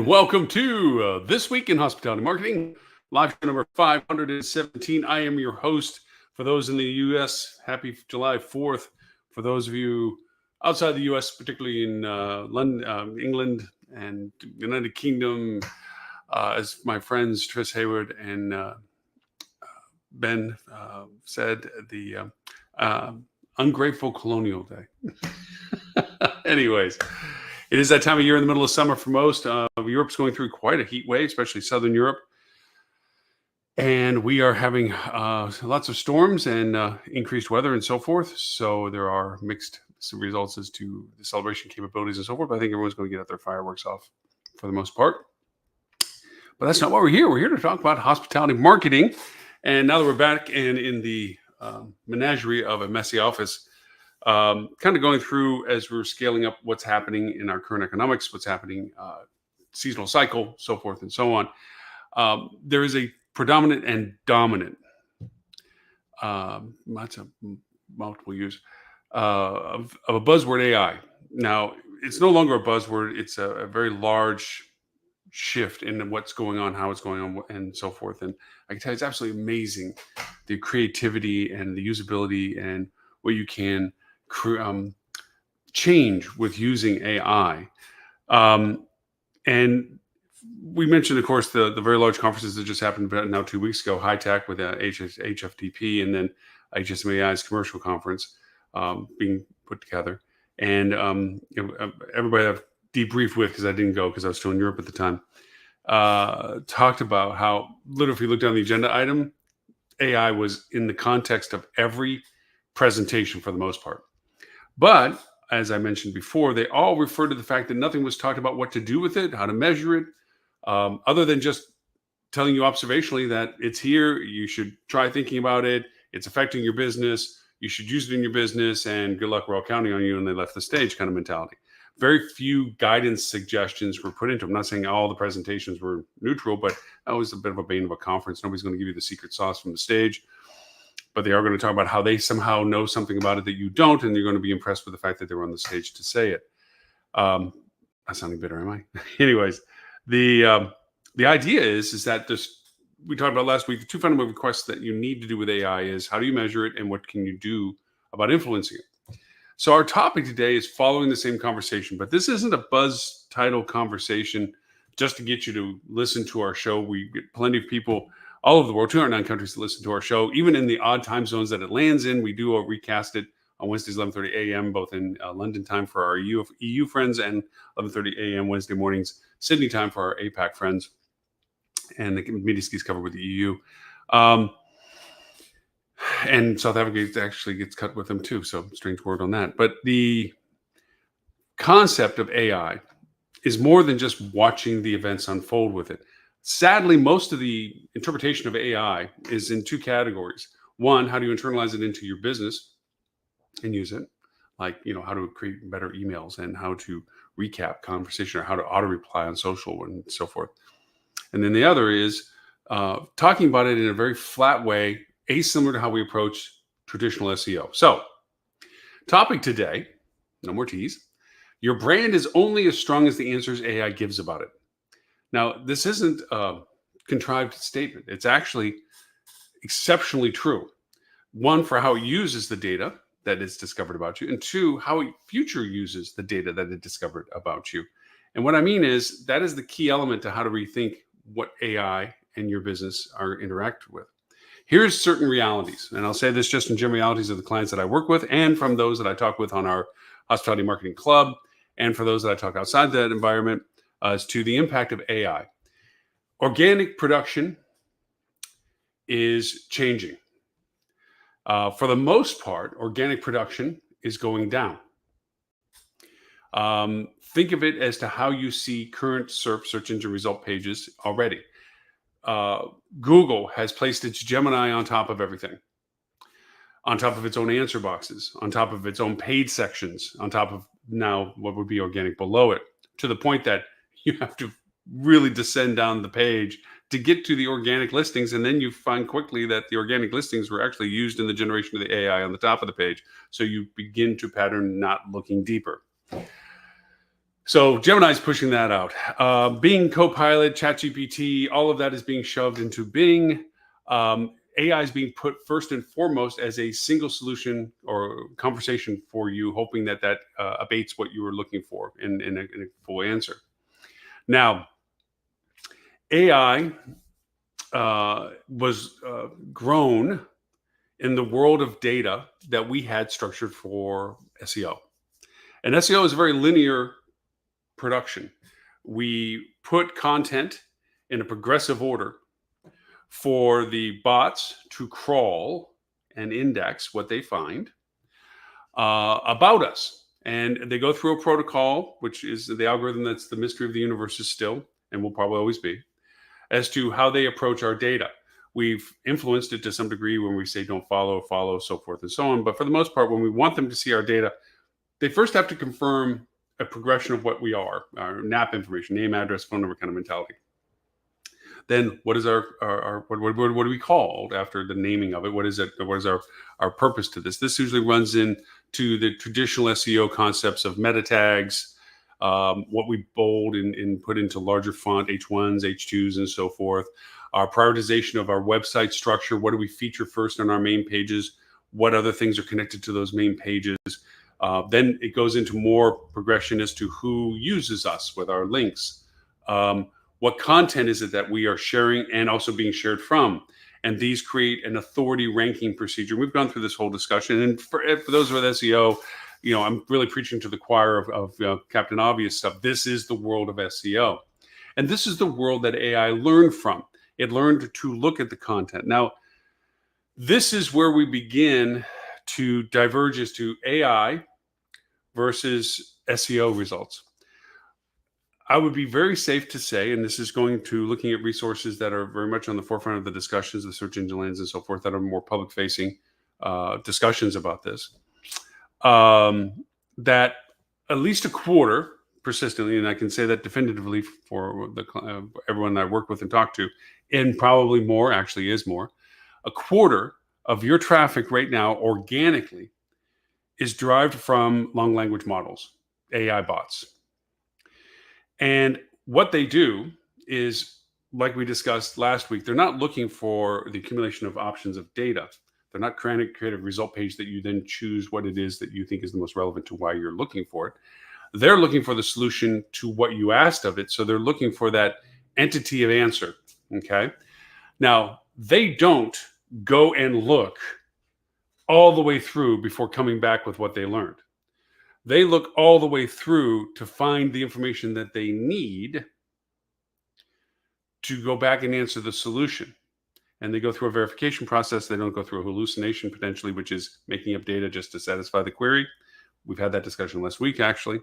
And welcome to This Week in Hospitality Marketing, live show number 517. I am your host. For those in the U.S., happy July 4th. For those of you outside the U.S., particularly in London, England, and United Kingdom, as my friends Tris Hayward and Ben said, the ungrateful colonial day. Anyways. It is that time of year in the middle of summer for most. Europe's going through quite a heat wave, especially Southern Europe. And we are having lots of storms and increased weather and so forth. So there are mixed results as to the celebration capabilities and so forth. But I think everyone's going to get their fireworks off for the most part. But that's not why we're here. We're here to talk about hospitality marketing. And now that we're back and in the menagerie of a messy office, kind of going through as we're scaling up what's happening in our current economics, what's happening, seasonal cycle, so forth and so on. There is a predominant and dominant, that's a multiple use, of a buzzword AI. Now, it's no longer a buzzword. It's a very large shift in what's going on, how it's going on, and so forth. And I can tell you, it's absolutely amazing, the creativity and the usability and what you can change with using AI. And we mentioned, of course, the very large conferences that just happened about now 2 weeks ago, High Tech with HFTP, and then HSMAI's commercial conference being put together. And everybody I've debriefed with, because I didn't go because I was still in Europe at the time, talked about how literally if you look down the agenda item, AI was in the context of every presentation for the most part. But as I mentioned before, they all refer to the fact that nothing was talked about what to do with it, how to measure it, other than just telling you observationally that it's here. You should try thinking about it. It's affecting your business. You should use it in your business, and good luck. We're all counting on you. And they left the stage kind of mentality. Very few guidance suggestions were put into them. I'm not saying all the presentations were neutral, but that was a bit of a bane of a conference. Nobody's going to give you the secret sauce from the stage. But they are going to talk about how they somehow know something about it that you don't, and you're going to be impressed with the fact that they were on the stage to say it. I'm sounding bitter, am I? Anyways, the idea is that we talked about last week, the two fundamental requests that you need to do with AI is how do you measure it and what can you do about influencing it? So our topic today is following the same conversation, but this isn't a buzz title conversation just to get you to listen to our show. We get plenty of people all over the world, 209 countries to listen to our show. Even in the odd time zones that it lands in, we do recast it on Wednesdays, 11:30 a.m., both in London time for our EU friends and 11:30 a.m. Wednesday mornings, Sydney time for our APAC friends. And the media skis covered with the EU. And South Africa actually gets cut with them too. So strange word on that. But the concept of AI is more than just watching the events unfold with it. Sadly, most of the interpretation of AI is in two categories. One, how do you internalize it into your business and use it? Like, how to create better emails and how to recap conversation or how to auto reply on social and so forth. And then the other is talking about it in a very flat way, asimilar to how we approach traditional SEO. So, topic today, no more tease. Your brand is only as strong as the answers AI gives about it. Now, this isn't a contrived statement. It's actually exceptionally true. One, for how it uses the data that it's discovered about you, and two, how it future uses the data that it discovered about you. And what I mean is that is the key element to how to rethink what AI and your business are interacted with. Here's certain realities, and I'll say this just in general realities of the clients that I work with and from those that I talk with on our Hospitality Marketing Club and for those that I talk outside that environment as to the impact of AI. Organic production is changing. For the most part, organic production is going down. Think of it as to how you see current search engine result pages already. Google has placed its Gemini on top of everything, on top of its own answer boxes, on top of its own paid sections, on top of now what would be organic below it, to the point that you have to really descend down the page to get to the organic listings. And then you find quickly that the organic listings were actually used in the generation of the AI on the top of the page. So you begin to pattern not looking deeper. So Gemini is pushing that out. Bing Copilot, ChatGPT, all of that is being shoved into Bing. AI is being put first and foremost as a single solution or conversation for you, hoping that abates what you were looking for in a full answer. Now, AI was grown in the world of data that we had structured for SEO. And SEO is a very linear production. We put content in a progressive order for the bots to crawl and index what they find about us. And they go through a protocol, which is the algorithm that's the mystery of the universe is still, and will probably always be, as to how they approach our data. We've influenced it to some degree when we say don't follow, so forth and so on. But for the most part, when we want them to see our data, they first have to confirm a progression of what we are, our NAP information, name, address, phone number kind of mentality. Then what is what are we called after the naming of it? What is it? What is our purpose to this? This usually runs into the traditional SEO concepts of meta tags, what we bold and put into larger font, H1s, H2s, and so forth. Our prioritization of our website structure. What do we feature first on our main pages? What other things are connected to those main pages? Then it goes into more progression as to who uses us with our links. What content is it that we are sharing and also being shared from? And these create an authority ranking procedure. We've gone through this whole discussion. And for those with SEO, I'm really preaching to the choir of Captain Obvious stuff. This is the world of SEO. And this is the world that AI learned from. It learned to look at the content. Now, this is where we begin to diverge as to AI versus SEO results. I would be very safe to say, and this is going to looking at resources that are very much on the forefront of the discussions, the search engine lands and so forth, that are more public-facing discussions about this, that at least a quarter persistently, and I can say that definitively for everyone I work with and talk to, and probably more, actually is more, a quarter of your traffic right now organically is derived from long language models, AI bots. And what they do is, like we discussed last week, they're not looking for the accumulation of options of data. They're not trying to create a result page that you then choose what it is that you think is the most relevant to why you're looking for it. They're looking for the solution to what you asked of it. So they're looking for that entity of answer. Okay. Now, they don't go and look all the way through before coming back with what they learned. They look all the way through to find the information that they need to go back and answer the solution. And they go through a verification process. They don't go through a hallucination potentially, which is making up data just to satisfy the query. We've had that discussion last week, actually.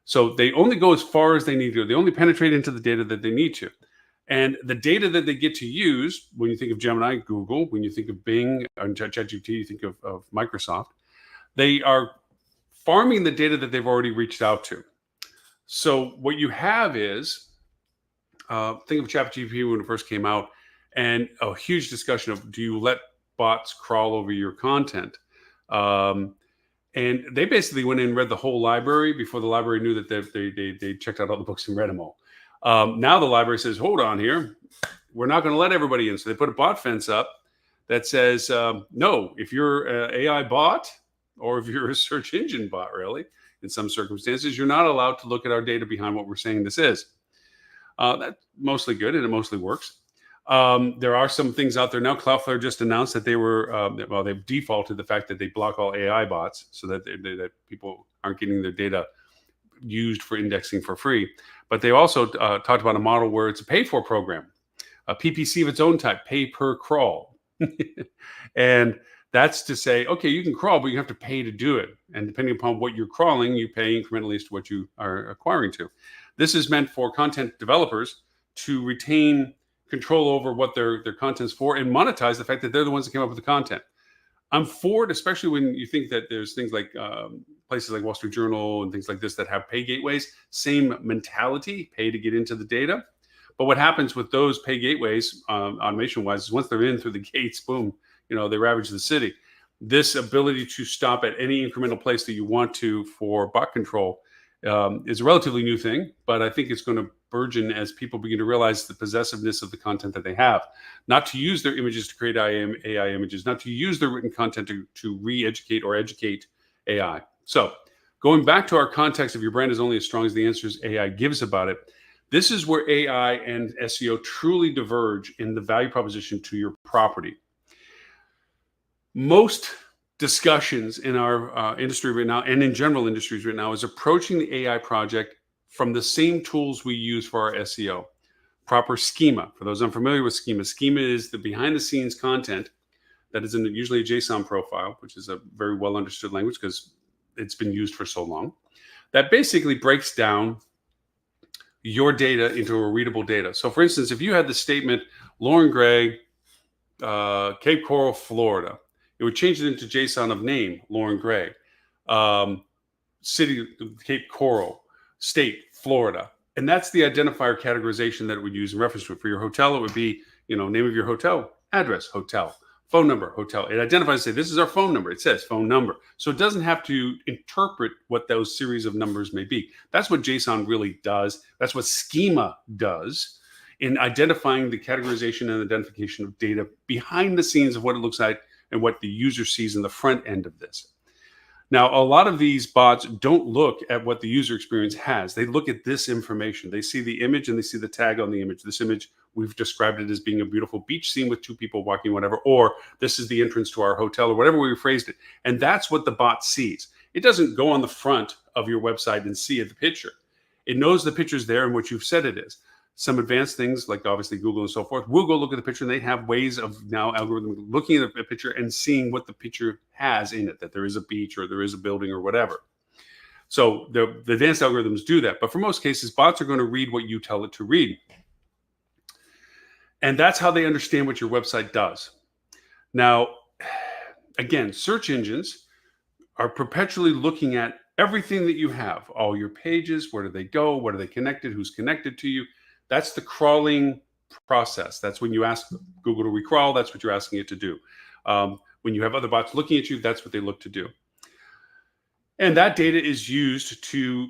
So they only go as far as they need to. They only penetrate into the data that they need to. And the data that they get to use, when you think of Gemini, Google, when you think of Bing and ChatGPT, you think of Microsoft, they are farming the data that they've already reached out to. So what you have is, think of ChatGPT when it first came out, and a huge discussion of, do you let bots crawl over your content? And they basically went in and read the whole library before the library knew that they checked out all the books and read them all. Now the library says, hold on here, we're not going to let everybody in. So they put a bot fence up that says, no, if you're an AI bot, or if you're a search engine bot, really, in some circumstances, you're not allowed to look at our data behind what we're saying this is. That's mostly good, and it mostly works. There are some things out there now. Cloudflare just announced that they've defaulted the fact that they block all AI bots so that that people aren't getting their data used for indexing for free. But they also talked about a model where it's a pay-for program, a PPC of its own type, pay per crawl. And that's to say, okay, you can crawl, but you have to pay to do it. And depending upon what you're crawling, you pay incrementally as to what you are acquiring to. This is meant for content developers to retain control over what their content's for and monetize the fact that they're the ones that came up with the content. I'm for it, especially when you think that there's things like places like Wall Street Journal and things like this that have pay gateways. Same mentality, pay to get into the data. But what happens with those pay gateways, automation-wise, is once they're in through the gates, boom, they ravage the city. This ability to stop at any incremental place that you want to for bot control is a relatively new thing, but I think it's going to burgeon as people begin to realize the possessiveness of the content that they have. Not to use their images to create AI images, not to use their written content to re-educate or educate AI. So, going back to our context of your brand is only as strong as the answers AI gives about it, this is where AI and SEO truly diverge in the value proposition to your property. Most discussions in our industry right now, and in general industries right now, is approaching the AI project from the same tools we use for our SEO. Proper schema. For those unfamiliar with schema, schema is the behind the scenes content that is in usually a JSON profile, which is a very well understood language because it's been used for so long. That basically breaks down your data into a readable data. So, for instance, if you had the statement, Lauren Gregg, Cape Coral, Florida, it would change it into JSON of name, Lauren Gregg, city, Cape Coral, state, Florida. And that's the identifier categorization that it would use in reference to it. For your hotel, it would be, name of your hotel, address, hotel, phone number, hotel. It identifies, say, this is our phone number. It says phone number. So it doesn't have to interpret what those series of numbers may be. That's what JSON really does. That's what schema does in identifying the categorization and identification of data behind the scenes of what it looks like and what the user sees in the front end of this. Now, a lot of these bots don't look at what the user experience has. They look at this information. They see the image and they see the tag on the image. This image, we've described it as being a beautiful beach scene with two people walking, whatever, or this is the entrance to our hotel, or whatever we phrased it. And that's what the bot sees. It doesn't go on the front of your website and see the picture. It knows the picture's there and what you've said it is. Some advanced things like obviously Google and so forth will go look at the picture, and they have ways of now algorithmically looking at a picture and seeing what the picture has in it, that there is a beach or there is a building or whatever. So the advanced algorithms do that. But for most cases, bots are going to read what you tell it to read. And that's how they understand what your website does. Now, again, search engines are perpetually looking at everything that you have, all your pages, where do they go, what are they connected, who's connected to you. That's the crawling process. That's when you ask Google to recrawl, that's what you're asking it to do. When you have other bots looking at you, that's what they look to do. And that data is used to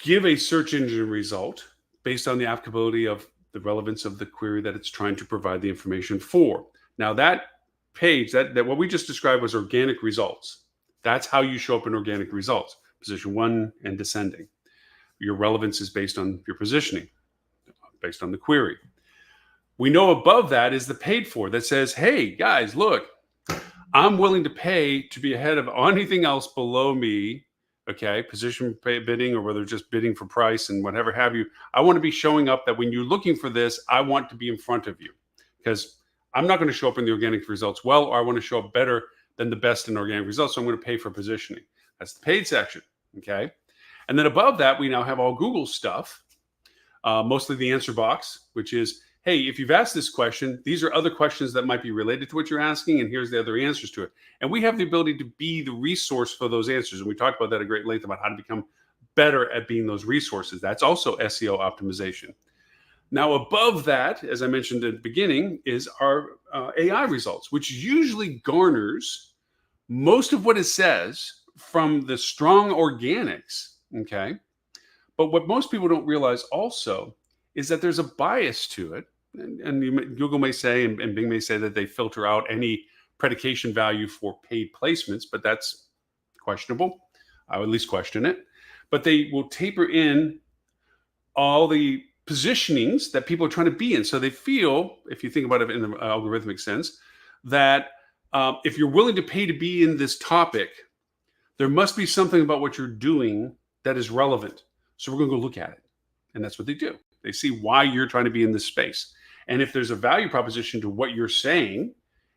give a search engine result based on the applicability of the relevance of the query that it's trying to provide the information for. Now, that page, that what we just described was organic results. That's how you show up in organic results, position 1 and descending. Your relevance is based on your positioning, based on the query. We know above that is the paid for that says, hey, guys, look, I'm willing to pay to be ahead of anything else below me, okay, position bidding, or whether just bidding for price and whatever have you. I want to be showing up that when you're looking for this, I want to be in front of you because I'm not going to show up in the organic results well, or I want to show up better than the best in organic results, so I'm going to pay for positioning. That's the paid section, okay? And then above that, we now have all Google stuff. Mostly the answer box, which is, hey, if you've asked this question, these are other questions that might be related to what you're asking, and here's the other answers to it. And we have the ability to be the resource for those answers. And we talked about that at great length about how to become better at being those resources. That's also SEO optimization. Now, above that, as I mentioned at the beginning, is our AI results, which usually garners most of what it says from the strong organics, okay? But what most people don't realize also is that there's a bias to it. And Google may say, and Bing may say that they filter out any predication value for paid placements, but that's questionable. I would at least question it. But they will taper in all the positionings that people are trying to be in. So they feel, if you think about it in the algorithmic sense, that if you're willing to pay to be in this topic, there must be something about what you're doing that is relevant. So we're going to go look at it. And that's what they do. They see why you're trying to be in this space. And if there's a value proposition to what you're saying,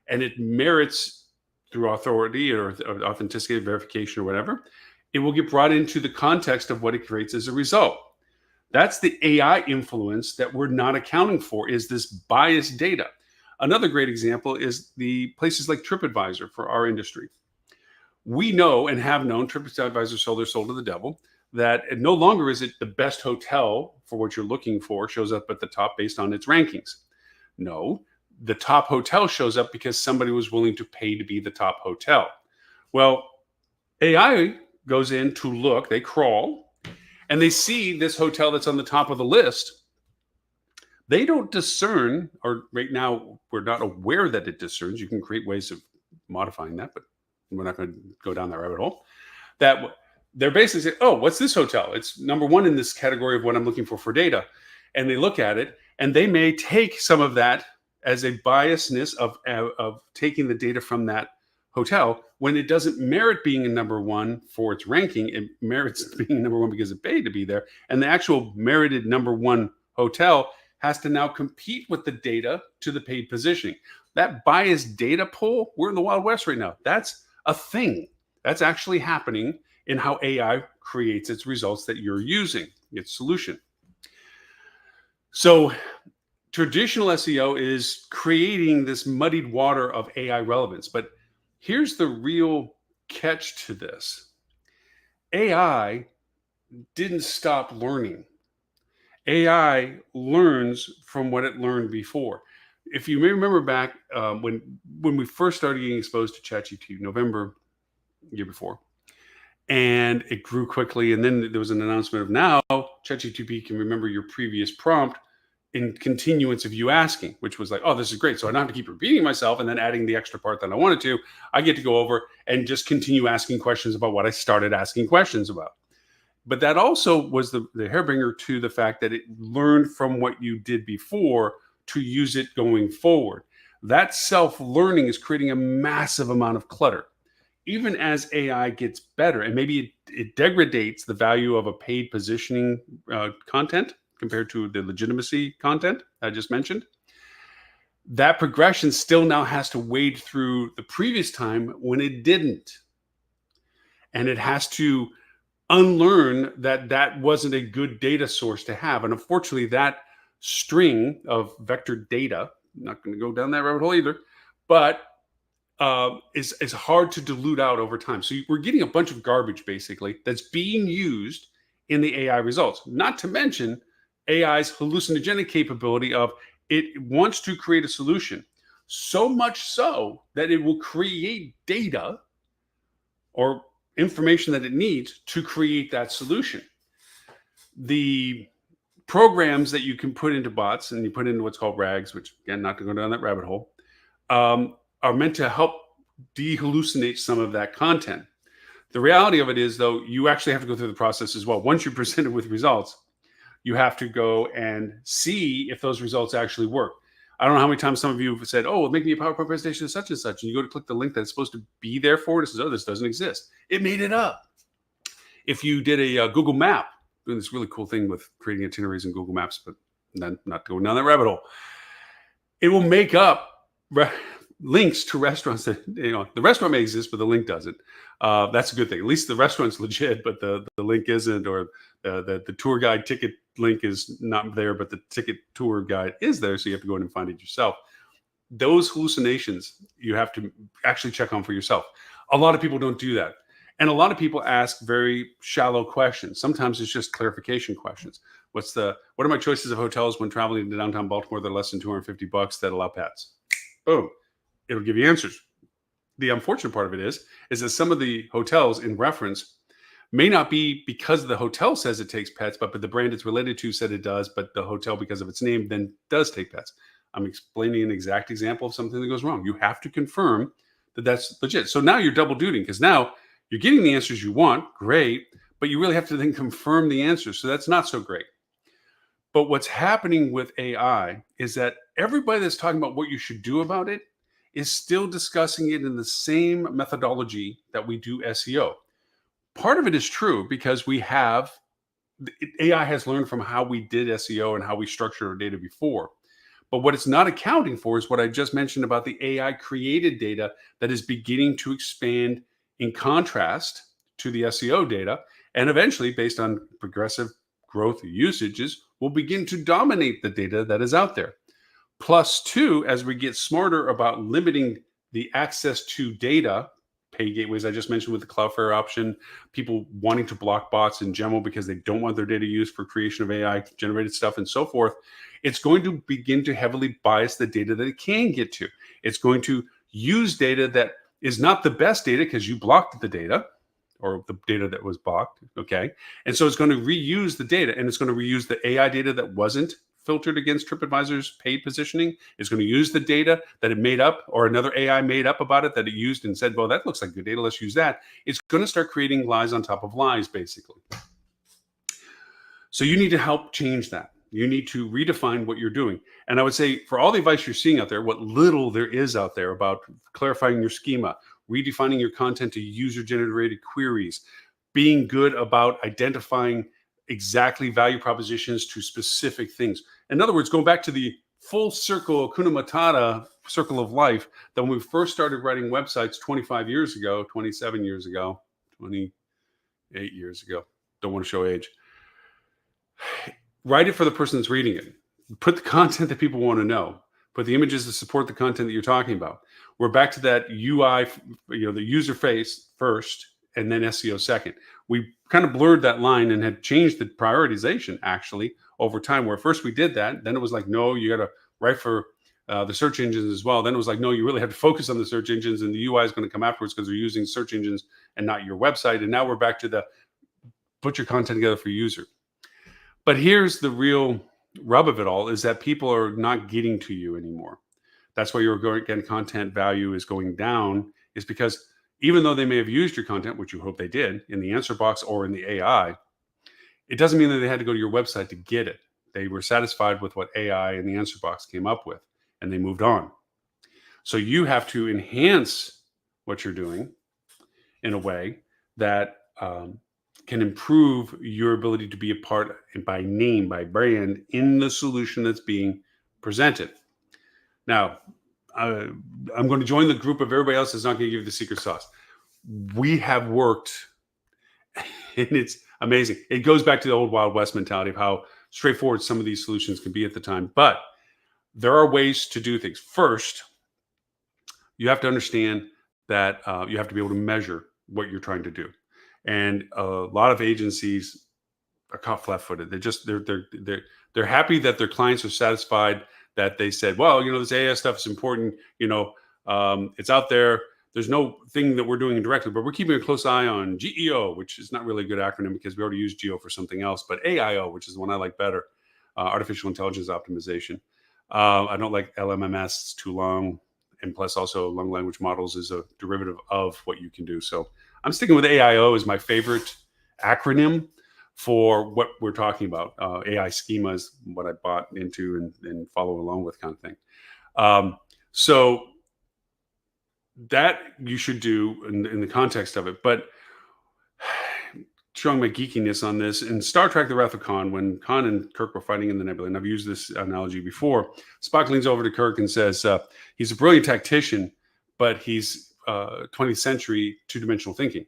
and it merits through authority or authenticity, verification, or whatever, it will get brought into the context of what it creates as a result. That's the AI influence that we're not accounting for, is this biased data. Another great example is the places like TripAdvisor for our industry. We know and have known, TripAdvisor sold their soul to the devil, that no longer is it the best hotel for what you're looking for shows up at the top based on its rankings. No, the top hotel shows up because somebody was willing to pay to be the top hotel. Well, AI goes in to look, they crawl, and they see this hotel that's on the top of the list. They don't discern, or right now we're not aware that it discerns. You can create ways of modifying that, but we're not going to go down that rabbit hole. That they're basically saying, oh, what's this hotel? It's number one in this category of what I'm looking for data. And they look at it, and they may take some of that as a biasness of taking the data from that hotel when it doesn't merit being a number one for its ranking. It merits being number one because it paid to be there. And the actual merited number one hotel has to now compete with the data to the paid positioning. That biased data pull, we're in the Wild West right now. That's a thing. That's actually happening in how AI creates its results that you're using, its solution. So traditional SEO is creating this muddied water of AI relevance. But here's the real catch to this. AI didn't stop learning. AI learns from what it learned before. If you may remember back when we first started getting exposed to ChatGPT, November year before, and it grew quickly, and then there was an announcement of now ChatGPT can remember your previous prompt in continuance of you asking, which was like, oh, this is great. So I don't have to keep repeating myself and then adding the extra part that I wanted to. I get to go over and just continue asking questions about what I started asking questions about. But that also was the hairbringer to the fact that it learned from what you did before to use it going forward. That self-learning is creating a massive amount of clutter. Even as AI gets better, and maybe it degrades the value of a paid positioning content compared to the legitimacy content I just mentioned, that progression still now has to wade through the previous time when it didn't. And it has to unlearn that wasn't a good data source to have. And unfortunately, that string of vector data, I'm not going to go down that rabbit hole either, but is hard to dilute out over time. So we're getting a bunch of garbage basically that's being used in the AI results, not to mention AI's hallucinogenic capability of it wants to create a solution, so much so that it will create data or information that it needs to create that solution. The programs that you can put into bots, and you put into what's called RAGs, which again, not to go down that rabbit hole, are meant to help dehallucinate some of that content. The reality of it is, though, you actually have to go through the process as well. Once you're presented with results, you have to go and see if those results actually work. I don't know how many times some of you have said, oh, make me a PowerPoint presentation of such and such. And you go to click the link that's supposed to be there for it. It says, oh, this doesn't exist. It made it up. If you did a Google map, doing this really cool thing with creating itineraries in Google Maps, but not going down that rabbit hole, it will make up links to restaurants that, the restaurant may exist, but the link doesn't. That's a good thing. At least the restaurant's legit, but the link isn't, or the tour guide ticket link is not there, but the ticket tour guide is there. So you have to go in and find it yourself. Those hallucinations you have to actually check on for yourself. A lot of people don't do that. And a lot of people ask very shallow questions. Sometimes it's just clarification questions. What are my choices of hotels when traveling to downtown Baltimore that are less than $250 that allow pets? Boom. It'll give you answers. The unfortunate part of it is that some of the hotels in reference may not be because the hotel says it takes pets, but the brand it's related to said it does, but the hotel, because of its name, then does take pets. I'm explaining an exact example of something that goes wrong. You have to confirm that that's legit. So now you're double duty, because now you're getting the answers you want, great, but you really have to then confirm the answers. So that's not so great. But what's happening with AI is that everybody that's talking about what you should do about it is still discussing it in the same methodology that we do SEO. Part of it is true because AI has learned from how we did SEO and how we structured our data before. But what it's not accounting for is what I just mentioned about the AI created data that is beginning to expand in contrast to the SEO data. And eventually, based on progressive growth usages, will begin to dominate the data that is out there. Plus two, as we get smarter about limiting the access to data, pay gateways I just mentioned with the Cloudflare option, people wanting to block bots in general because they don't want their data used for creation of AI generated stuff and so forth, it's going to begin to heavily bias the data that it can get to. It's going to use data that is not the best data because you blocked the data or the data that was blocked. Okay. And so it's going to reuse the data, and it's going to reuse the AI data that wasn't filtered against TripAdvisor's paid positioning. It's going to use the data that it made up, or another AI made up about it that it used and said, well, that looks like good data. Let's use that. It's going to start creating lies on top of lies, basically. So you need to help change that. You need to redefine what you're doing. And I would say, for all the advice you're seeing out there, what little there is out there about clarifying your schema, redefining your content to user-generated queries, being good about identifying exactly value propositions to specific things. In other words, going back to the full circle, Hakuna Matata circle of life, that when we first started writing websites 25 years ago, 27 years ago, 28 years ago, don't want to show age. Write it for the person that's reading it. Put the content that people want to know. Put the images to support the content that you're talking about. We're back to that UI, the user face first, and then SEO second. We kind of blurred that line and had changed the prioritization actually over time. Where first we did that, then it was like, no, you got to write for the search engines as well. Then it was like, no, you really have to focus on the search engines, and the UI is going to come afterwards because they're using search engines and not your website. And now we're back to the put your content together for user. But here's the real rub of it all, is that people are not getting to you anymore. That's why getting content value is going down, is because even though they may have used your content, which you hope they did, in the answer box or in the AI, it doesn't mean that they had to go to your website to get it. They were satisfied with what AI and the answer box came up with, and they moved on. So you have to enhance what you're doing in a way that can improve your ability to be a part, by name, by brand, in the solution that's being presented. Now, I'm going to join the group of everybody else that's not going to give you the secret sauce. We have worked, and it's amazing. It goes back to the old Wild West mentality of how straightforward some of these solutions can be at the time. But there are ways to do things. First, you have to understand that you have to be able to measure what you're trying to do. And a lot of agencies are caught flat-footed. They're happy that their clients are satisfied, that they said, well, this AI stuff is important. It's out there. There's no thing that we're doing directly, but we're keeping a close eye on GEO, which is not really a good acronym because we already use GEO for something else, but AIO, which is the one I like better, artificial intelligence optimization. I don't like LMMS. It's too long. And plus also long language models is a derivative of what you can do. So I'm sticking with AIO as my favorite acronym for what we're talking about. AI schema is what I bought into and follow along with, kind of thing. So that you should do in the context of it. But showing my geekiness on this, in Star Trek: The Wrath of Khan, when Khan and Kirk were fighting in the nebula, and I've used this analogy before, Spock leans over to Kirk and says, he's a brilliant tactician, but he's 20th century two-dimensional thinking.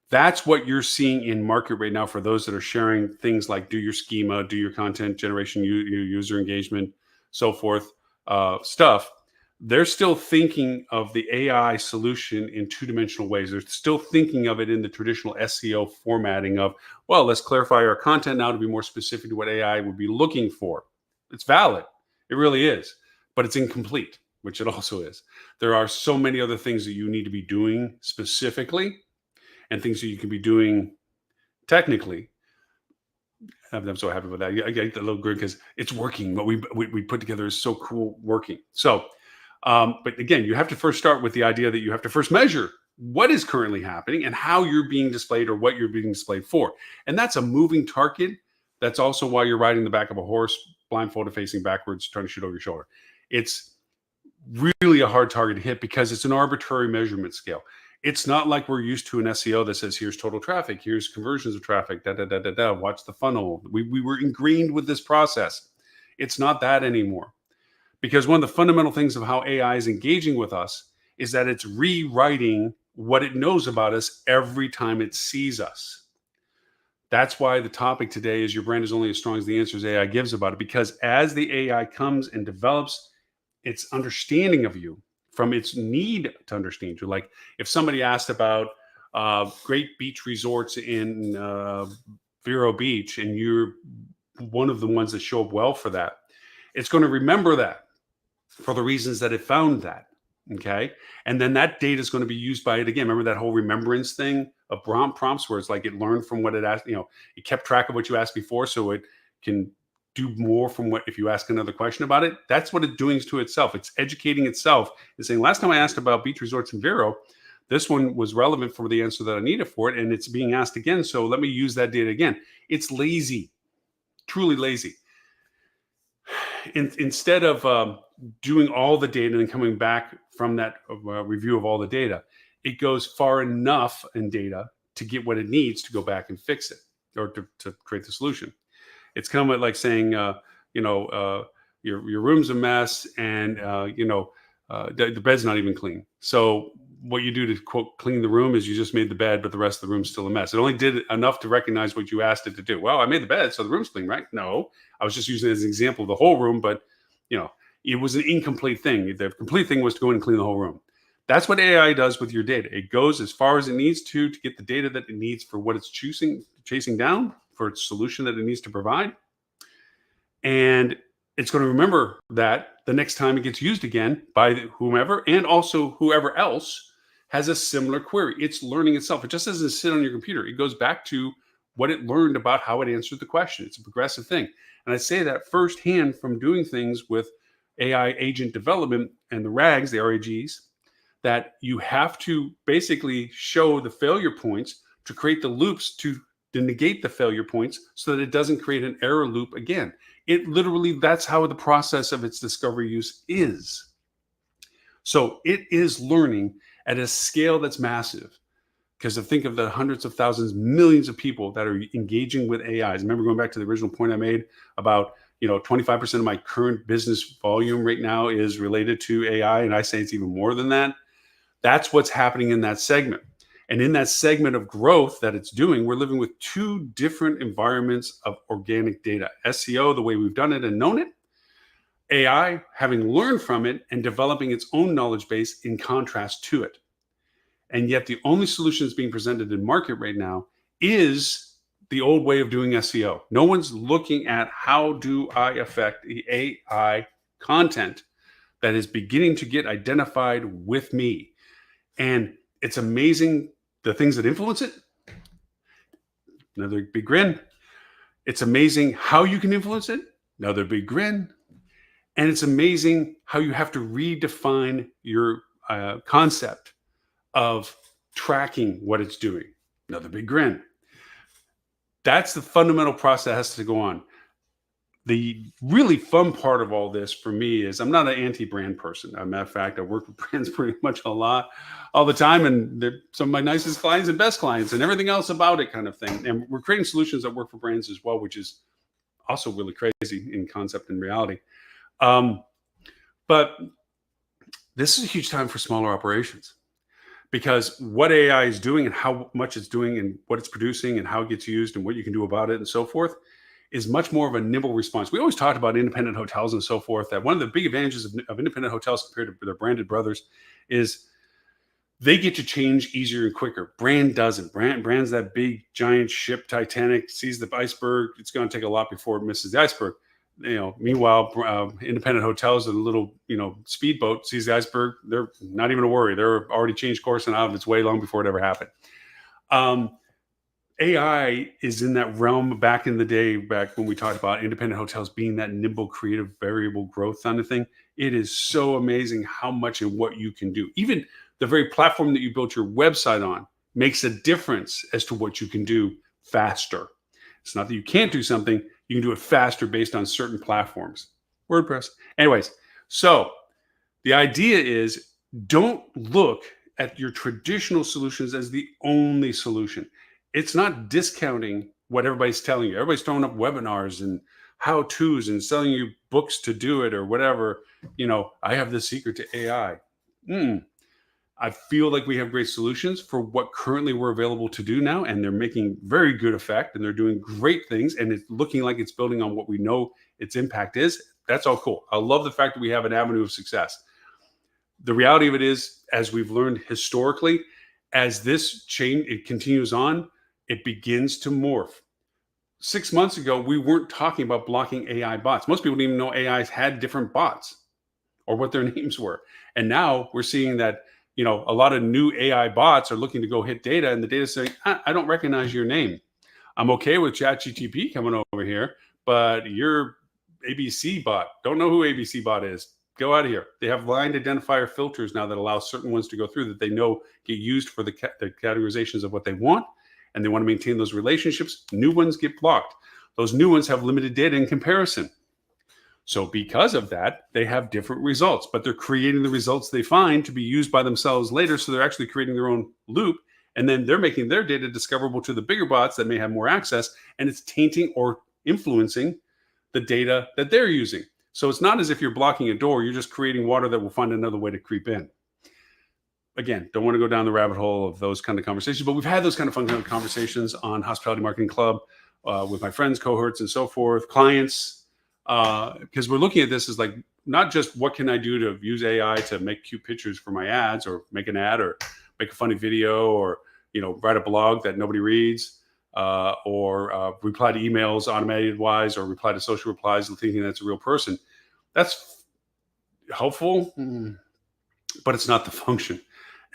That's what you're seeing in market right now for those that are sharing things like do your schema, do your content generation, your user engagement, so forth, stuff. They're still thinking of the AI solution in two-dimensional ways. They're still thinking of it in the traditional SEO formatting of, well, let's clarify our content now to be more specific to what AI would be looking for. It's valid. It really is. But it's incomplete, which it also is. There are so many other things that you need to be doing specifically and things that you can be doing technically. I'm so happy with that. I get a little grin because it's working. What we put together is so cool working. So, but again, you have to first start with the idea that you have to first measure what is currently happening and how you're being displayed or what you're being displayed for. And that's a moving target. That's also why you're riding the back of a horse, blindfolded, facing backwards, trying to shoot over your shoulder. It's really a hard target to hit because it's an arbitrary measurement scale. It's not like we're used to an SEO that says, here's total traffic, here's conversions of traffic, watch the funnel. We were ingrained with this process. It's not that anymore. Because one of the fundamental things of how AI is engaging with us is that it's rewriting what it knows about us every time it sees us. That's why the topic today is your brand is only as strong as the answers AI gives about it. Because as the AI comes and develops its understanding of you from its need to understand you, like if somebody asked about great beach resorts in Vero Beach and you're one of the ones that show up well for that, it's going to remember that for the reasons that it found that. Okay. And then that data is going to be used by it again. Remember that whole remembrance thing of prompts where it's like it learned from what it asked, it kept track of what you asked before so it can do more from what if you ask another question about it. That's what it's doing to itself. It's educating itself and saying, last time I asked about beach resorts in Vero, this one was relevant for the answer that I needed for it. And it's being asked again. So let me use that data again. It's lazy, truly lazy. Instead of doing all the data and coming back from that review of all the data, it goes far enough in data to get what it needs to go back and fix it or to create the solution. It's kind of like saying, your room's a mess and the bed's not even clean. So what you do to quote clean the room is you just made the bed, but the rest of the room's still a mess. It only did enough to recognize what you asked it to do. Well, I made the bed, so the room's clean, right? No, I was just using it as an example of the whole room, but you know, it was an incomplete thing. The complete thing was to go in and clean the whole room. That's what AI does with your data. It goes as far as it needs to get the data that it needs for what it's chasing down for its solution that it needs to provide. And it's going to remember that the next time it gets used again by whomever and also whoever else has a similar query. It's learning itself. It just doesn't sit on your computer. It goes back to what it learned about how it answered the question. It's a progressive thing. And I say that firsthand from doing things with AI agent development and the RAGs, the RAGs, that you have to basically show the failure points to create the loops to negate the failure points so that it doesn't create an error loop again. It literally, that's how the process of its discovery use is. So it is learning at a scale that's massive. Because think of the hundreds of thousands, millions of people that are engaging with AIs. Remember going back to the original point I made about 25% of my current business volume right now is related to AI, and I say it's even more than that. That's what's happening in that segment. And in that segment of growth that it's doing, we're living with two different environments of organic data. SEO, the way we've done it and known it, AI having learned from it and developing its own knowledge base in contrast to it. And yet the only solution that's being presented in market right now is the old way of doing SEO. No one's looking at how do I affect the AI content that is beginning to get identified with me. And it's amazing the things that influence it. Another big grin. It's amazing how you can influence it. Another big grin. And it's amazing how you have to redefine your concept of tracking what it's doing. Another big grin. That's the fundamental process that has to go on. The really fun part of all this for me is I'm not an anti-brand person. As a matter of fact, I work with brands pretty much all the time, and they're some of my nicest clients and best clients and everything else about it kind of thing. And we're creating solutions that work for brands as well, which is also really crazy in concept and reality. But this is a huge time for smaller operations because what AI is doing and how much it's doing and what it's producing and how it gets used and what you can do about it and so forth is much more of a nimble response. We always talked about independent hotels and so forth, that one of the big advantages of independent hotels compared to their branded brothers is they get to change easier and quicker. Brand doesn't. Brand's that big giant ship, Titanic, sees the iceberg. It's going to take a lot before it misses the iceberg. Meanwhile, independent hotels and a little, speedboat sees the iceberg. They're not even a worry. They're already changed course and out of its way long before it ever happened. AI is in that realm back in the day, back when we talked about independent hotels being that nimble, creative, variable growth kind of thing. It is so amazing how much and what you can do. Even the very platform that you built your website on makes a difference as to what you can do faster. It's not that you can't do something, you can do it faster based on certain platforms. WordPress. Anyways, so the idea is don't look at your traditional solutions as the only solution. It's not discounting what everybody's telling you. Everybody's throwing up webinars and how-tos and selling you books to do it or whatever. I have the secret to AI. I feel like we have great solutions for what currently we're available to do now, and they're making very good effect, and they're doing great things, and it's looking like it's building on what we know its impact is. That's all cool. I love the fact that we have an avenue of success. The reality of it is, as we've learned historically, as this chain it continues on, it begins to morph. 6 months ago, we weren't talking about blocking AI bots. Most people didn't even know AIs had different bots. or what their names were. And now we're seeing that, a lot of new AI bots are looking to go hit data, and the data saying, I don't recognize your name. I'm okay with ChatGTP coming over here, but your ABC bot, don't know who ABC bot is. Go out of here. They have line identifier filters now that allow certain ones to go through that they know get used for the categorizations of what they want, and they want to maintain those relationships. New ones get blocked. Those new ones have limited data in comparison. So because of that, they have different results, but they're creating the results they find to be used by themselves later. So they're actually creating their own loop, and then they're making their data discoverable to the bigger bots that may have more access, and it's tainting or influencing the data that they're using. So it's not as if you're blocking a door, you're just creating water that will find another way to creep in. Again, don't want to go down the rabbit hole of those kind of conversations, but we've had those kind of fun conversations on Hospitality Marketing Club with my friends, cohorts, and so forth, clients, because we're looking at this as like not just what can I do to use AI to make cute pictures for my ads, or make an ad, or make a funny video, or write a blog that nobody reads, or reply to emails automated wise, or reply to social replies and thinking that's a real person. That's helpful, but it's not the function.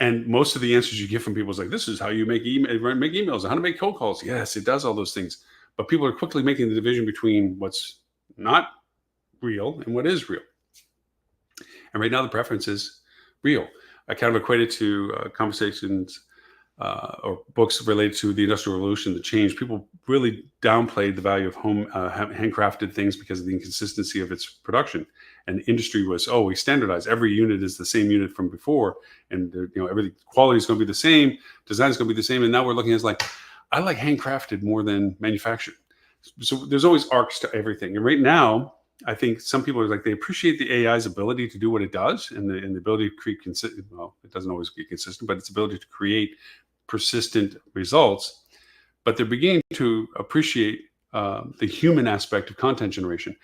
And most of the answers you get from people is like, this is how you make emails, how to make cold calls. Yes, it does all those things. But people are quickly making the division between what's not real and what is real. And right now the preference is real. I kind of equate it to conversations or books related to the Industrial Revolution, the change. People really downplayed the value of home handcrafted things because of the inconsistency of its production. And the industry was, we standardize. Every unit is the same unit from before, and every quality is going to be the same, design is going to be the same. And now we're looking at it like, I like handcrafted more than manufactured. So there's always arcs to everything. And right now, I think some people are like, they appreciate the AI's ability to do what it does, and the ability to create consistent. Well, it doesn't always get consistent, but its ability to create persistent results. But they're beginning to appreciate the human aspect of content generation.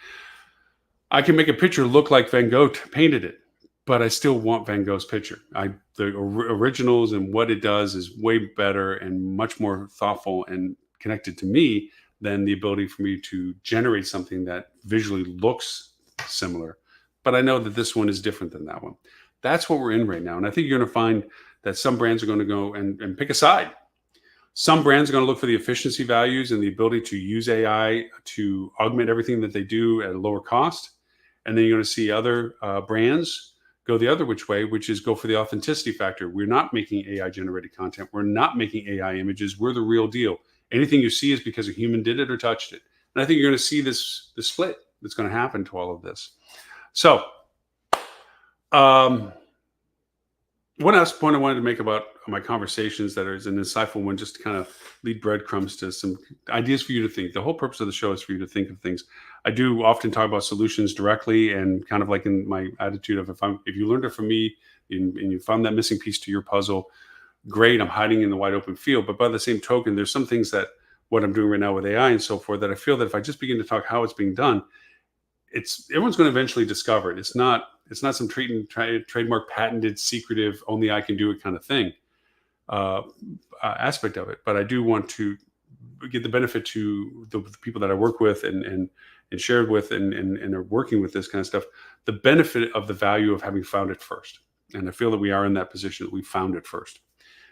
I can make a picture look like Van Gogh painted it, but I still want Van Gogh's picture. The originals and what it does is way better and much more thoughtful and connected to me than the ability for me to generate something that visually looks similar. But I know that this one is different than that one. That's what we're in right now. And I think you're going to find that some brands are going to go and pick a side. Some brands are going to look for the efficiency values and the ability to use AI to augment everything that they do at a lower cost. And then you're going to see other brands go the other which way, which is go for the authenticity factor. We're not making AI generated content. We're not making AI images. We're the real deal. Anything you see is because a human did it or touched it. And I think you're going to see this split that's going to happen to all of this. So, one last point I wanted to make about my conversations that is an insightful one, just to kind of lead breadcrumbs to some ideas for you to think. The whole purpose of the show is for you to think of things. I do often talk about solutions directly, and kind of like in my attitude of if you learned it from me and you found that missing piece to your puzzle, great, I'm hiding in the wide open field. But by the same token, there's some things that what I'm doing right now with AI and so forth that I feel that if I just begin to talk how it's being done, everyone's going to eventually discover it. It's not some trademark patented secretive only I can do it kind of thing aspect of it. But I do want to get the benefit to the people that I work with and shared with and are working with this kind of stuff, the benefit of the value of having found it first. And I feel that we are in that position that we found it first.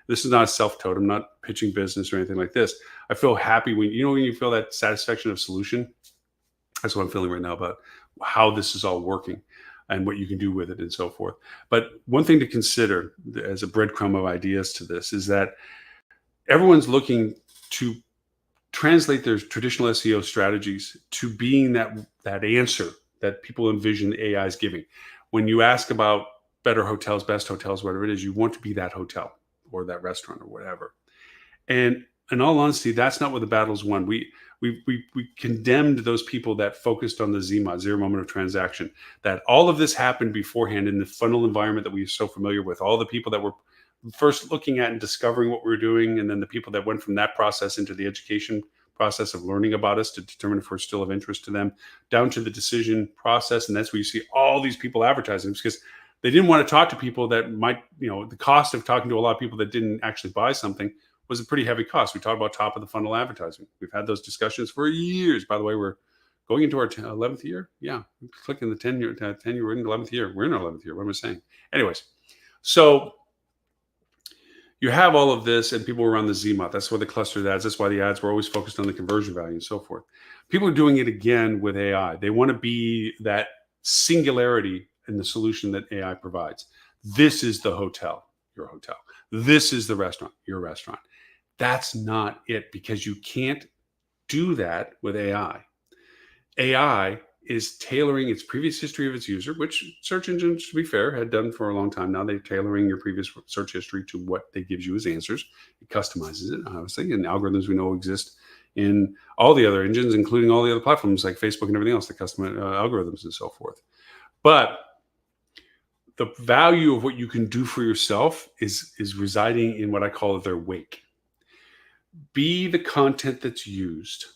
This is not a self-tote. I'm not pitching business or anything like this. I feel happy when you feel that satisfaction of solution. That's what I'm feeling right now about how this is all working and what you can do with it and so forth. But one thing to consider as a breadcrumb of ideas to this is that everyone's looking to translate their traditional SEO strategies to being that answer that people envision the AI is giving. When you ask about better hotels, best hotels, whatever it is, you want to be that hotel or that restaurant or whatever. And in all honesty, that's not what the battle's won. We condemned those people that focused on the ZMOT, zero moment of transaction, that all of this happened beforehand in the funnel environment that we're so familiar with, all the people that were first looking at and discovering what we were doing, and then the people that went from that process into the education process of learning about us to determine if we're still of interest to them, down to the decision process. And that's where you see all these people advertising, because they didn't want to talk to people that might, the cost of talking to a lot of people that didn't actually buy something was a pretty heavy cost. We talk about top of the funnel advertising. We've had those discussions for years. By the way, we're going into our 11th year. Yeah, clicking the 10 year, 10 year, we're in the 11th year. We're in our 11th year. What am I saying? Anyways, so you have all of this, and people run the ZMOT. That's why the clustered ads. That's why the ads were always focused on the conversion value and so forth. People are doing it again with AI. They want to be that singularity in the solution that AI provides. This is the hotel, your hotel. This is the restaurant, your restaurant. That's not it, because you can't do that with AI. AI is tailoring its previous history of its user, which search engines, to be fair, had done for a long time now. They're tailoring your previous search history to what they gives you as answers. It customizes it, obviously, and algorithms we know exist in all the other engines, including all the other platforms like Facebook and everything else, the custom algorithms and so forth. But the value of what you can do for yourself is residing in what I call their wake. Be the content that's used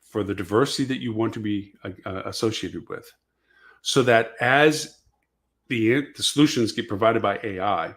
for the diversity that you want to be associated with, so that as the solutions get provided by AI,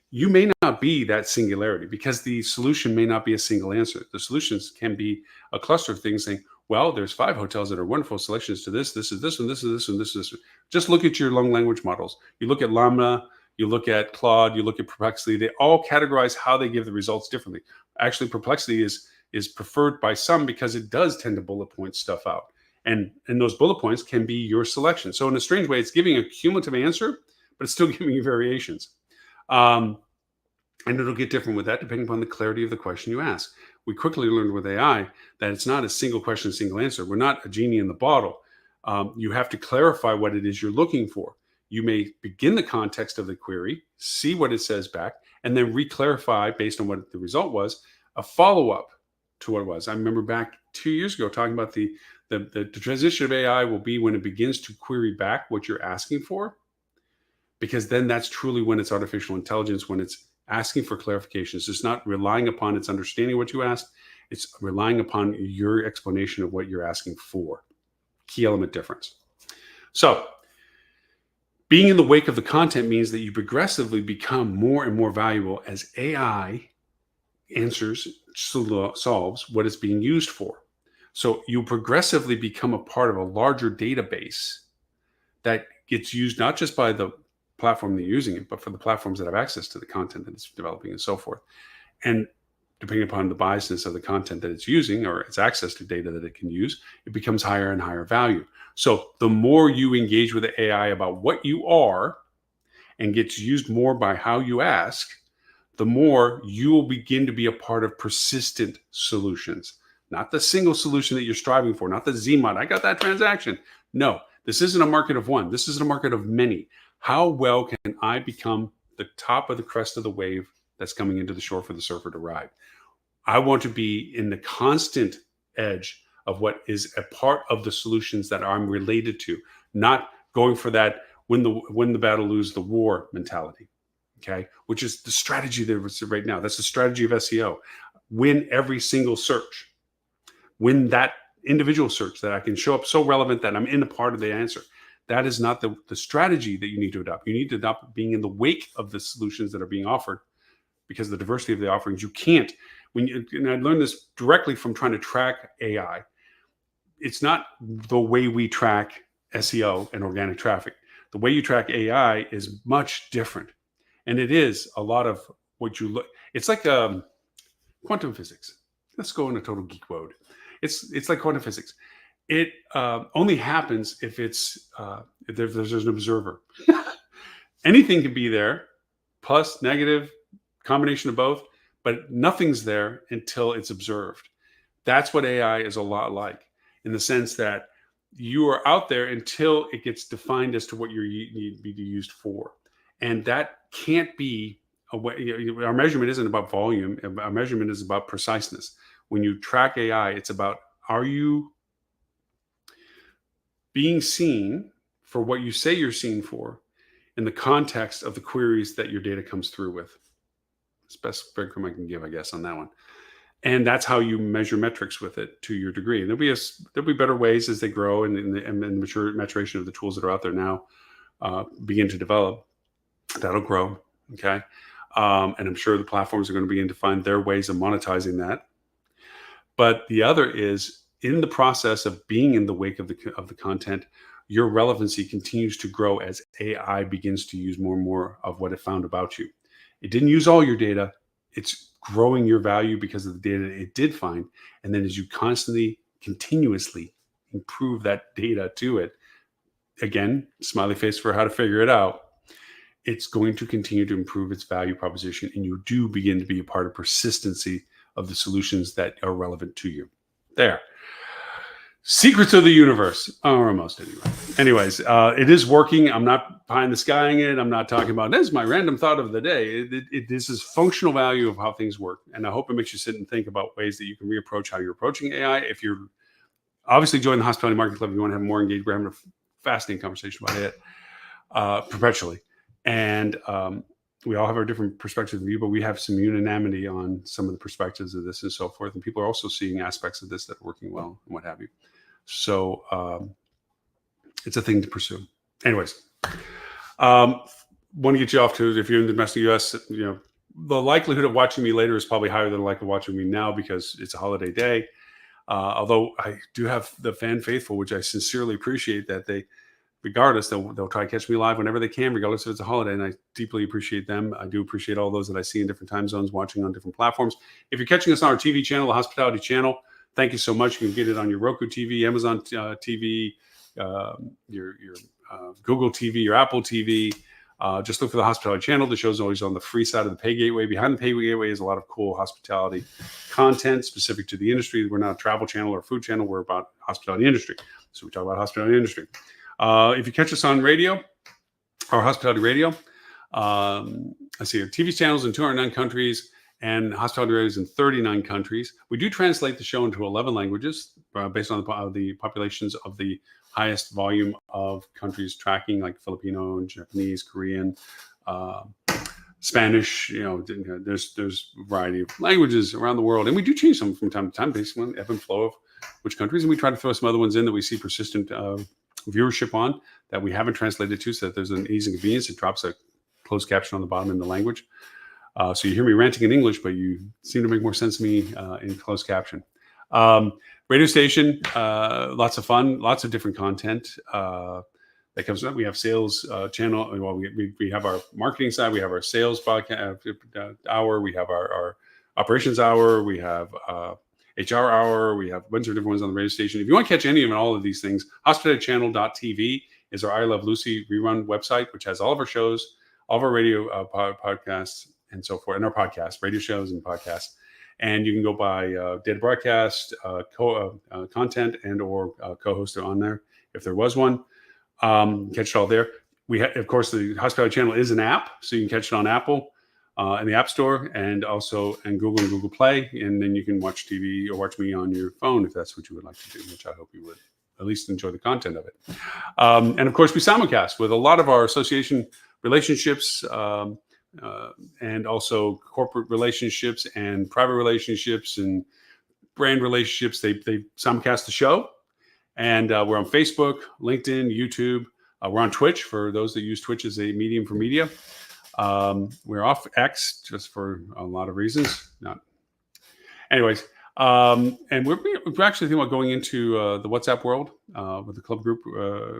you may not be that singularity, because the solution may not be a single answer. The solutions can be a cluster of things saying, well, there's 5 hotels that are wonderful selections to this, this is this one, this is this one, this is this one. Just look at your long language models. You look at Llama, you look at Claude, you look at Perplexity. They all categorize how they give the results differently. Actually, Perplexity is preferred by some because it does tend to bullet point stuff out. And those bullet points can be your selection. So in a strange way, it's giving a cumulative answer, but it's still giving you variations. And it'll get different with that depending upon the clarity of the question you ask. We quickly learned with AI that it's not a single question, single answer. We're not a genie in the bottle. You have to clarify what it is you're looking for. You may begin the context of the query, see what it says back, and then re-clarify based on what the result was, a follow-up to what it was. I remember back 2 years ago talking about the transition of AI will be when it begins to query back what you're asking for, because then that's truly when it's artificial intelligence, when it's asking for clarifications. It's not relying upon its understanding what you asked. It's relying upon your explanation of what you're asking for. Key element difference. So being in the wake of the content means that you progressively become more and more valuable as AI answers, solves what it's being used for. So you progressively become a part of a larger database that gets used not just by the platform that you're using it, but for the platforms that have access to the content that it's developing and so forth. And depending upon the biasness of the content that it's using or its access to data that it can use, it becomes higher and higher value. So the more you engage with the AI about what you are and gets used more by how you ask, the more you will begin to be a part of persistent solutions. Not the single solution that you're striving for, not the ZMOT. I got that transaction. No, this isn't a market of one. This is a market of many. How well can I become the top of the crest of the wave that's coming into the shore for the surfer to ride? I want to be in the constant edge of what is a part of the solutions that I'm related to, not going for that win the battle, lose the war mentality. Okay, which is the strategy that right now. That's the strategy of SEO. Win every single search. Win that individual search that I can show up so relevant that I'm in a part of the answer. That is not the strategy that you need to adopt. You need to adopt being in the wake of the solutions that are being offered, because the diversity of the offerings, you can't. And I learned this directly from trying to track AI. It's not the way we track SEO and organic traffic. The way you track AI is much different. And it is a lot of what you look. It's like quantum physics. Let's go in a total geek mode. It's like quantum physics. It only happens if it's if there's an observer. Anything can be there, plus, negative, combination of both, but nothing's there until it's observed. That's what AI is a lot like, in the sense that you are out there until it gets defined as to what you need to be used for. And that can't be a way. Our measurement isn't about volume. Our measurement is about preciseness. When you track AI, it's about, are you being seen for what you say you're seen for in the context of the queries that your data comes through with? It's the best breadcrumb I can give, I guess, on that one. And that's how you measure metrics with it to your degree. And there'll be better ways as they grow and the maturation of the tools that are out there now begin to develop. That'll grow, okay? And I'm sure the platforms are going to begin to find their ways of monetizing that. But the other is in the process of being in the wake of the content, your relevancy continues to grow as AI begins to use more and more of what it found about you. It didn't use all your data. It's growing your value because of the data it did find. And then as you constantly, continuously improve that data to it, again, smiley face for how to figure it out, it's going to continue to improve its value proposition. And you do begin to be a part of persistency of the solutions that are relevant to you. There. Secrets of the universe, or almost anyway. Anyways, it is working. I'm not pie in the skying it. I'm not talking about this is my random thought of the day. This is functional value of how things work. And I hope it makes you sit and think about ways that you can reapproach how you're approaching AI. If you're obviously join the Hospitality Marketing Club, if you want to have more engaged, we're having a fascinating conversation about it perpetually. And we all have our different perspectives of view, but we have some unanimity on some of the perspectives of this and so forth. And people are also seeing aspects of this that are working well and what have you. So it's a thing to pursue. Anyways, want to get you off to, if you're in the domestic US, the likelihood of watching me later is probably higher than the likelihood of watching me now because it's a holiday day. Although I do have the fan faithful, which I sincerely appreciate, that they, regardless, they'll try to catch me live whenever they can, regardless if it's a holiday. And I deeply appreciate them. I do appreciate all those that I see in different time zones watching on different platforms. If you're catching us on our TV channel, the Hospitality Channel, thank you so much. You can get it on your Roku TV, Amazon TV, your Google TV, your Apple TV. Just look for the Hospitality Channel. The show's always on the free side of the pay gateway. Behind the pay gateway is a lot of cool hospitality content specific to the industry. We're not a travel channel or a food channel. We're about hospitality industry. So we talk about hospitality industry. If you catch us on radio, or hospitality radio, I see our TV channels in 209 countries and hospitality radios in 39 countries. We do translate the show into 11 languages based on the populations of the highest volume of countries tracking, like Filipino, Japanese, Korean, Spanish. There's a variety of languages around the world, and we do change them from time to time based on ebb and flow of which countries, and we try to throw some other ones in that we see persistent viewership on that we haven't translated to, so that there's an ease and convenience. It drops a closed caption on the bottom in the language. So you hear me ranting in English, but you seem to make more sense to me in closed caption. Radio station, lots of fun, lots of different content that comes up. We have sales channel. Well, we have our marketing side. We have our sales podcast hour. We have our operations hour. We have HR hour. We have a bunch of different ones on the radio station. If you want to catch any of all of these things, hospitalitychannel.tv is our I Love Lucy rerun website, which has all of our shows, all of our radio podcasts, and so forth, and our podcasts, radio shows and podcasts. And you can go by data broadcast, content, and or co-host on there if there was one. Catch it all there. Of course, the Hospitality Channel is an app, so you can catch it on Apple in the App Store, and also in Google and Google Play. And then you can watch TV or watch me on your phone if that's what you would like to do, which I hope you would at least enjoy the content of it. And of course, we simulcast with a lot of our association relationships. And also corporate relationships and private relationships and brand relationships. They simulcast the show, and we're on Facebook, LinkedIn, YouTube. We're on Twitch for those that use Twitch as a medium for media. We're off X just for a lot of reasons. Anyways, and we're actually thinking about going into the WhatsApp world with the club group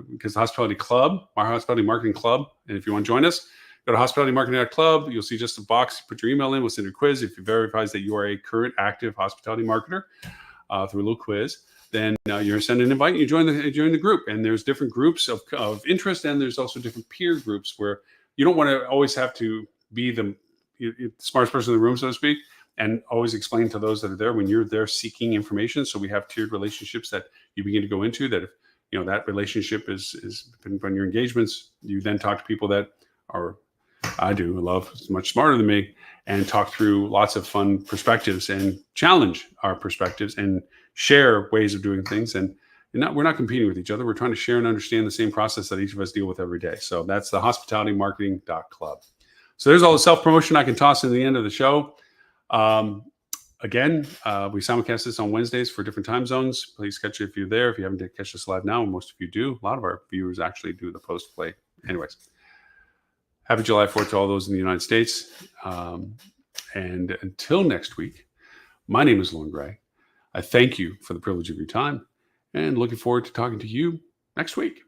because the Hospitality Club, our Hospitality Marketing Club, and if you want to join us, go to hospitalitymarketing.club. You'll see just a box. Put your email in. We'll send you a quiz. If it verifies that you are a current active hospitality marketer through a little quiz, then you're going to send an invite and you join the group. And there's different groups of interest, and there's also different peer groups where you don't want to always have to be the smartest person in the room, so to speak, and always explain to those that are there when you're there seeking information. So we have tiered relationships that you begin to go into that if that relationship is depending on your engagements, you then talk to people that are love is much smarter than me, and talk through lots of fun perspectives and challenge our perspectives and share ways of doing things. And we're not competing with each other. We're trying to share and understand the same process that each of us deal with every day. So that's the hospitalitymarketing.club. So there's all the self-promotion I can toss in the end of the show. Again, we simulcast this on Wednesdays for different time zones. Please catch it if you're there. If you haven't catch us live now, and most of you do, a lot of our viewers actually do the post-play. Anyways. Happy July 4th to all those in the United States. And until next week, my name is Lauren Gray. I thank you for the privilege of your time and looking forward to talking to you next week.